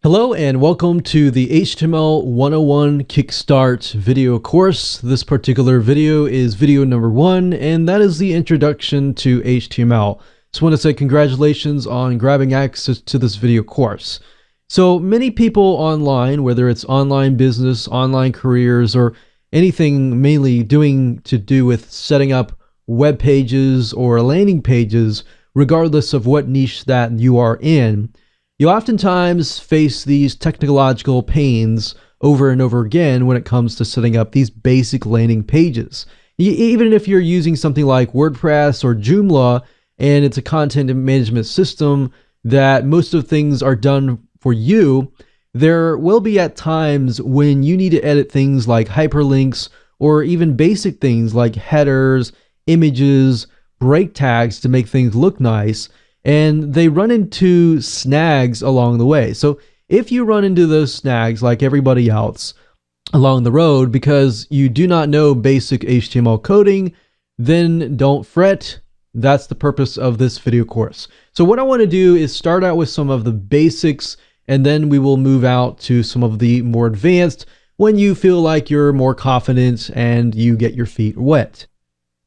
Hello and welcome to the HTML 101 Kickstart video course. This particular video is video number 1, and that is the introduction to HTML. Just want to say congratulations on grabbing access to this video course. So many people online, whether it's online business, online careers, or anything mainly to do with setting up web pages or landing pages, regardless of what niche that you are in, you oftentimes face these technological pains over and over again when it comes to setting up these basic landing pages. Even if you're using something like WordPress or Joomla, and it's a content management system that most of things are done for you, there will be at times when you need to edit things like hyperlinks or even basic things like headers, images, break tags to make things look nice. And they run into snags along the way. So if you run into those snags like everybody else along the road because you do not know basic HTML coding, then don't fret. That's the purpose of this video course. So what I want to do is start out with some of the basics, and then we will move out to some of the more advanced when you feel like you're more confident and you get your feet wet.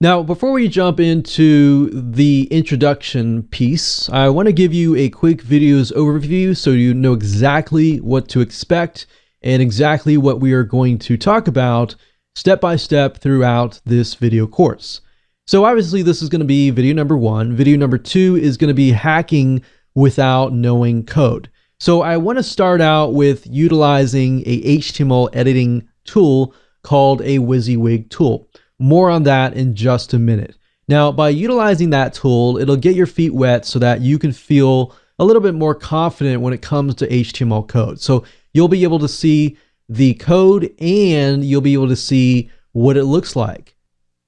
Now, before we jump into the introduction piece, I want to give you a quick videos overview so you know exactly what to expect and exactly what we are going to talk about step by step throughout this video course. So obviously this is going to be video number 1. Video number 2 is going to be hacking without knowing code. So I want to start out with utilizing a HTML editing tool called a WYSIWYG tool. More on that in just a minute. Now, by utilizing that tool, it'll get your feet wet so that you can feel a little bit more confident when it comes to HTML code. So you'll be able to see the code and you'll be able to see what it looks like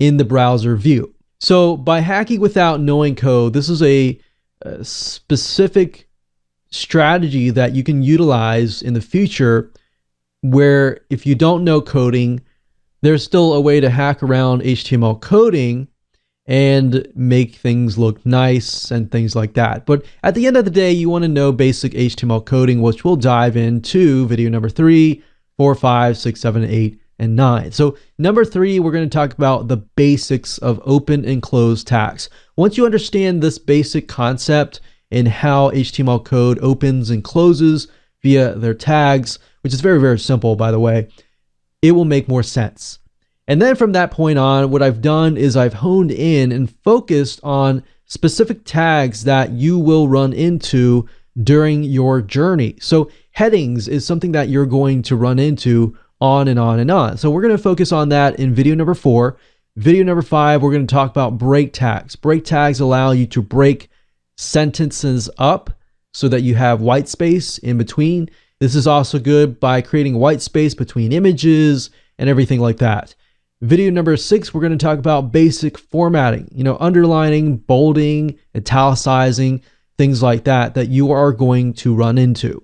in the browser view. So by hacking without knowing code, this is a specific strategy that you can utilize in the future where if you don't know coding, there's still a way to hack around HTML coding and make things look nice and things like that. But at the end of the day, you want to know basic HTML coding, which we'll dive into video number 3, 4, 5, 6, 7, 8, and 9. So number 3, we're going to talk about the basics of open and close tags. Once you understand this basic concept and how HTML code opens and closes via their tags, which is very, very simple, by the way, it will make more sense. And then from that point on, what I've done is I've honed in and focused on specific tags that you will run into during your journey. So headings is something that you're going to run into on and on and on. So we're going to focus on that in video number 4. Video number 5, we're going to talk about break tags. Break tags allow you to break sentences up so that you have white space in between. This is also good by creating white space between images and everything like that. Video number 6, we're going to talk about basic formatting, underlining, bolding, italicizing, things like that you are going to run into.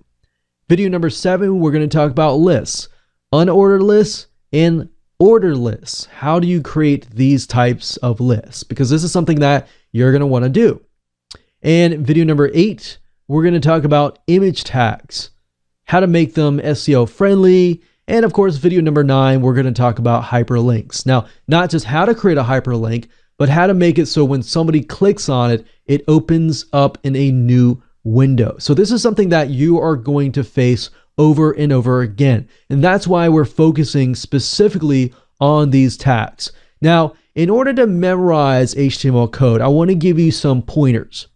Video number 7, we're going to talk about lists, unordered lists and ordered lists. How do you create these types of lists? Because this is something that you're going to want to do. And video number 8, we're going to talk about image tags, how to make them SEO friendly. And of course, video number 9, we're going to talk about hyperlinks. Now, not just how to create a hyperlink, but how to make it so when somebody clicks on it, it opens up in a new window. So this is something that you are going to face over and over again. And that's why we're focusing specifically on these tags. Now, in order to memorize HTML code, I want to give you some pointers.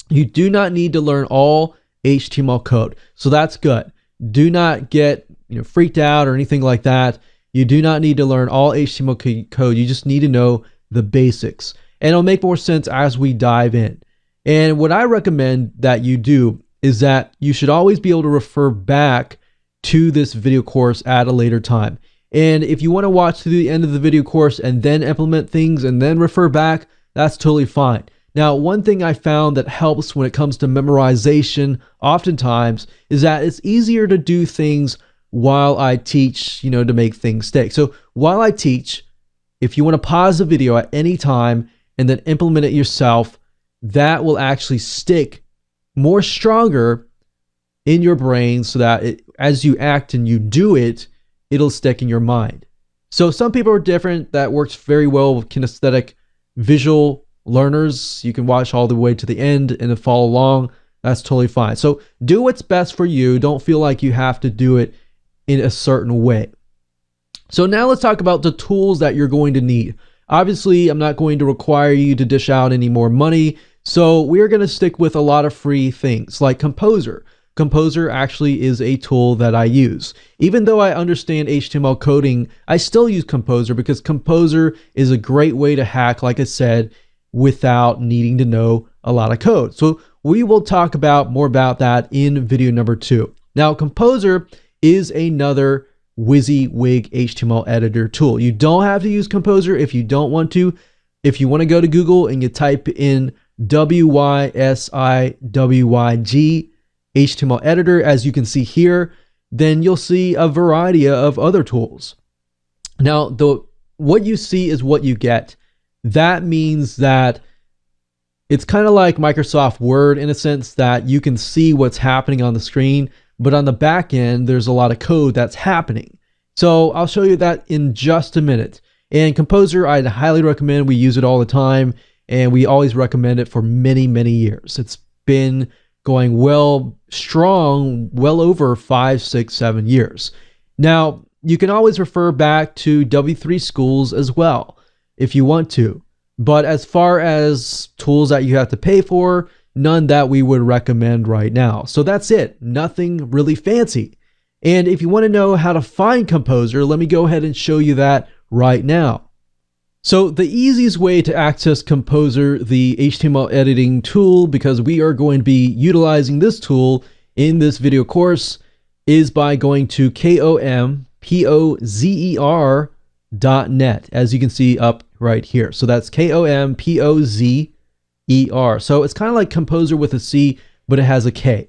You do not need to learn all HTML code. So that's good. Do not get freaked out or anything like that. You do not need to learn all HTML code. You just need to know the basics. And it'll make more sense as we dive in. And what I recommend that you do is that you should always be able to refer back to this video course at a later time. And if you want to watch to the end of the video course and then implement things and then refer back, that's totally fine. Now, one thing I found that helps when it comes to memorization oftentimes is that it's easier to do things while I teach, to make things stick. So while I teach, if you want to pause the video at any time and then implement it yourself, that will actually stick more stronger in your brain so that as you act and you do it, it'll stick in your mind. So some people are different. That works very well with kinesthetic visual learners. You can watch all the way to the end and then follow along. That's totally fine. So do what's best for you. Don't feel like you have to do it in a certain way. So now let's talk about the tools that you're going to need. Obviously, I'm not going to require you to dish out any more money. So we're going to stick with a lot of free things like Composer. Composer actually is a tool that I use. Even though I understand HTML coding, I still use Composer because Composer is a great way to hack, like I said, without needing to know a lot of code. So we will talk about more about that in video number 2. Now, Composer is another WYSIWYG HTML editor tool. You don't have to use Composer if you don't want to. If you want to go to Google and you type in WYSIWYG HTML editor, as you can see here, then you'll see a variety of other tools. Now, what you see is what you get. That means that it's kind of like Microsoft Word in a sense that you can see what's happening on the screen, but on the back end, there's a lot of code that's happening. So I'll show you that in just a minute. And Composer, I'd highly recommend. We use it all the time, and we always recommend it for many, many years. It's been going strong, well over 5, 6, 7 years. Now, you can always refer back to W3 Schools as well if you want to. But as far as tools that you have to pay for, none that we would recommend right now. So that's it. Nothing really fancy. And if you want to know how to find Composer, let me go ahead and show you that right now. So the easiest way to access Composer, the HTML editing tool, because we are going to be utilizing this tool in this video course, is by going to kompozer.net, as you can see up right here. So that's kompozer. So it's kind of like Composer with a C, but it has a K.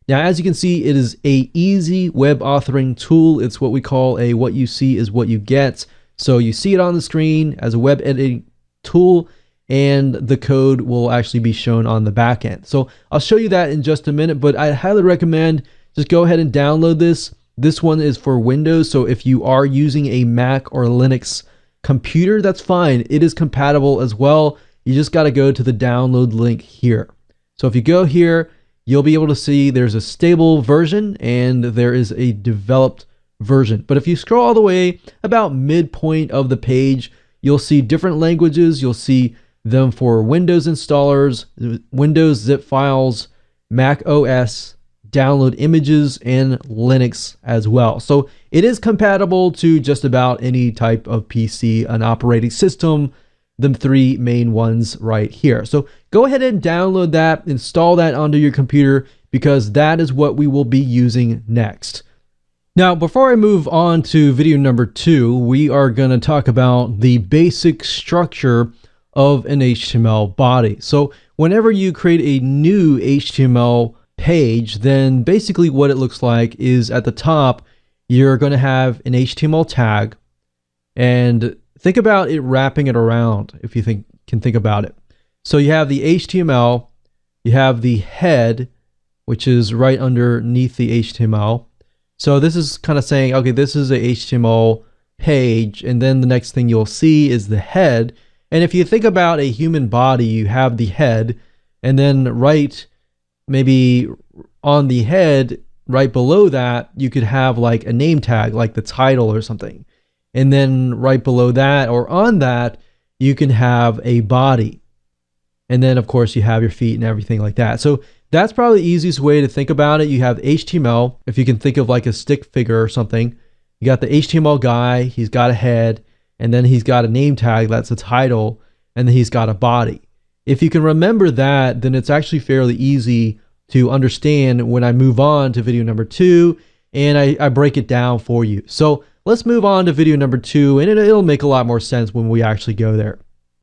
Now, as you can see, it is a easy web authoring tool. It's what we call a what you see is what you get. So you see it on the screen as a web editing tool, and the code will actually be shown on the back end. So I'll show you that in just a minute, but I highly recommend just go ahead and download this. This one is for Windows, so if you are using a Mac or Linux computer, that's fine. It is compatible as well. You just got to go to the download link here. So if you go here, you'll be able to see there's a stable version and there is a developed version. But if you scroll all the way about midpoint of the page, you'll see different languages. You'll see them for Windows installers, Windows zip files, Mac OS, download images, and Linux as well. So it is compatible to just about any type of PC, an operating system, the 3 main ones right here. So go ahead and download that, install that onto your computer, because that is what we will be using next. Now, before I move on to video number 2, we are going to talk about the basic structure of an HTML body. So whenever you create a new HTML page, then basically what it looks like is at the top, you're going to have an HTML tag, and think about it wrapping it around if you can think about it. So you have the HTML, you have the head, which is right underneath the HTML. So this is kind of saying, okay, this is a HTML page, and then the next thing you'll see is the head. And if you think about a human body, you have the head, and then maybe on the head, right below that, you could have like a name tag, like the title or something. And then right below that or on that, you can have a body. And then of course you have your feet and everything like that. So that's probably the easiest way to think about it. You have HTML, if you can think of like a stick figure or something. You got the HTML guy, he's got a head, and then he's got a name tag, that's a title, and then he's got a body. If you can remember that, then it's actually fairly easy to understand when I move on to video number 2 and I break it down for you. So let's move on to video number 2, and it'll make a lot more sense when we actually go there.